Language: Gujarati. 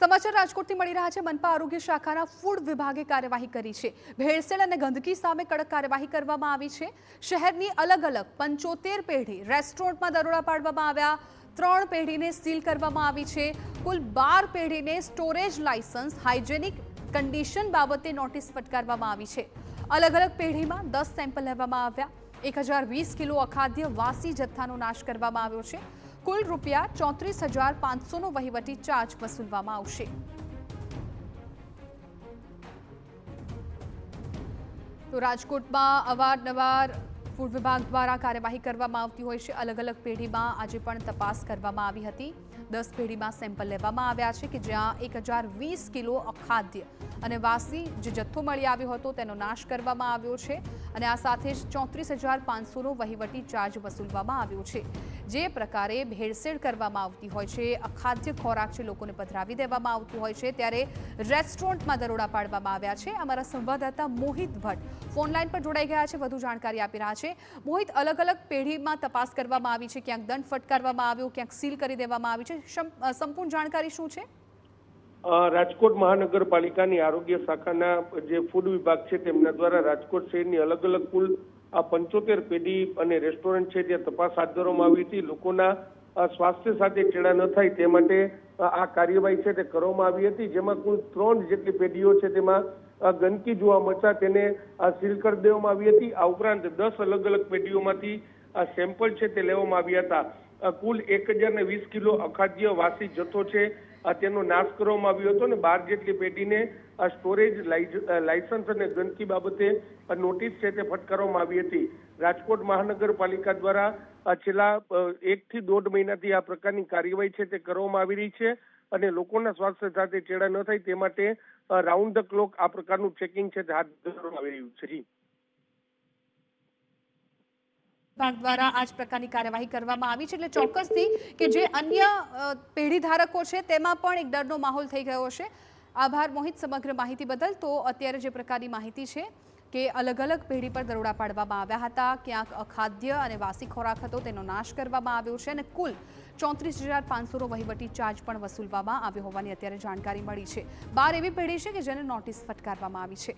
સમાચાર રાજકોટથી મળી રહ્યા છે। મનપા આરોગ્ય શાખાના ફૂડ વિભાગે કાર્યવાહી કરી છે। ભેળસેળ અને ગંદકી સામે કડક કાર્યવાહી કરવામાં આવી છે। શહેરની અલગ અલગ 75 પેઢી રેસ્ટોરન્ટમાં દરોડા પાડવામાં આવ્યા। 3 પેઢીને સીલ કરવામાં આવી છે। કુલ 12 પેઢીને સ્ટોરેજ લાયસન્સ હાઇજેનિક કન્ડિશન બાબતે નોટિસ ફટકારવામાં આવી છે। અલગ અલગ પેઢીમાં 10 સેમ્પલ લેવામાં આવ્યા। 1020 કિલો અખાદ્ય વાસી જથ્થાનો નાશ કરવામાં આવ્યો છે। કુલ રૂપિયા 34,500નો વહીવટી ચાર્જ વસૂલવામાં આવશે। તો રાજકોટમાં અવારનવાર ફૂડ વિભાગ દ્વારા કાર્યવાહી કરવામાં આવતી હોય છે। અલગ અલગ પેઢીમાં આજે પણ તપાસ કરવામાં આવી હતી। 10 પેઢીમાં સેમ્પલ લેવામાં આવ્યા છે કે જ્યાં 1020 કિલો અખાદ્ય અને વાસી જે જથ્થો મળી આવ્યો હતો તેનો નાશ કરવામાં આવ્યો છે અને આ સાથે જ 34,500નો વહીવટી ચાર્જ વસૂલવામાં આવ્યો છે। જે પ્રકારે ભેળસેળ કરવામાં આવતી હોય છે, અખાદ્ય ખોરાક છે લોકોને પધરાવી દેવામાં આવતું હોય છે, ત્યારે રેસ્ટોરન્ટમાં દરોડા પાડવામાં આવ્યા છે। અમારા સંવાદદાતા મોહિત ભટ્ટ ફોનલાઈન પર જોડાઈ ગયા છે, વધુ જાણકારી આપી રહ્યા છે। મોહિત, અલગ અલગ પેઢીમાં તપાસ કરવામાં આવી છે, ક્યાંક દંડ ફટકારવામાં આવ્યો, ક્યાંક સીલ કરી દેવામાં આવી છે, સંપૂર્ણ જાણકારી શું છે? રાજકોટ મહાનગરપાલિકાની આરોગ્ય શાખાના જે ફૂડ વિભાગ છે તેમના દ્વારા રાજકોટ શહેરની અલગ અલગ કુલ 75 પેઢી અને રેસ્ટોરન્ટ છે ત્યાં તપાસ હાથ ધરવામાં આવી હતી। લોકોના સ્વાસ્થ્ય સાથે ચેડા ન થાય તે માટે આ કાર્યવાહી છે તે કરવામાં આવી હતી, જેમાં કુલ 3 જેટલી પેઢીઓ છે તેમાં ગંદકી જોવા મળતા તેને સીલ કરી દેવામાં આવી હતી। આ ઉપરાંત 10 અલગ અલગ પેઢીઓમાંથી સેમ્પલ છે તે લેવામાં આવ્યા હતા। કુલ 1020 કિલો અખાદ્ય વાસી જથ્થો છે તેનો નાશ કરવામાં આવ્યો હતો અને 12 જેટલી પેઢીને સ્ટોરેજ લાયસન્સ અને ગંદકી બાબતે નોટિસ છે તે ફટકારવામાં આવી હતી। રાજકોટ મહાનગરપાલિકા દ્વારા છેલ્લા 1 થી 1.5 મહિનાથી આ પ્રકારની કાર્યવાહી છે તે કરવામાં આવી રહી છે અને લોકોના સ્વાસ્થ્ય સાથે ચેડા ન થાય તે માટે રાઉન્ડ ધ ક્લોક આ પ્રકારનું ચેકિંગ છે તે હાથ ધરવામાં આવી રહ્યું છે। વિભાગ દ્વારા આ જ પ્રકારની કાર્યવાહી કરવામાં આવી છે, એટલે ચોક્કસથી કે જે અન્ય પેઢી ધારકો છે તેમાં પણ એક ડરનો માહોલ થઈ ગયો છે। આભાર મોહિત સમગ્ર માહિતી બદલ। તો અત્યારે જે પ્રકારની માહિતી છે કે અલગ અલગ પેઢી પર દરોડા પાડવામાં આવ્યા હતા, ક્યાંક અખાદ્ય અને વાસી ખોરાક હતો તેનો નાશ કરવામાં આવ્યો છે અને કુલ 34,500નો વહીવટી ચાર્જ પણ વસૂલવામાં આવ્યો હોવાની અત્યારે જાણકારી મળી છે। 12 એવી પેઢી છે કે જેને નોટિસ ફટકારવામાં આવી છે।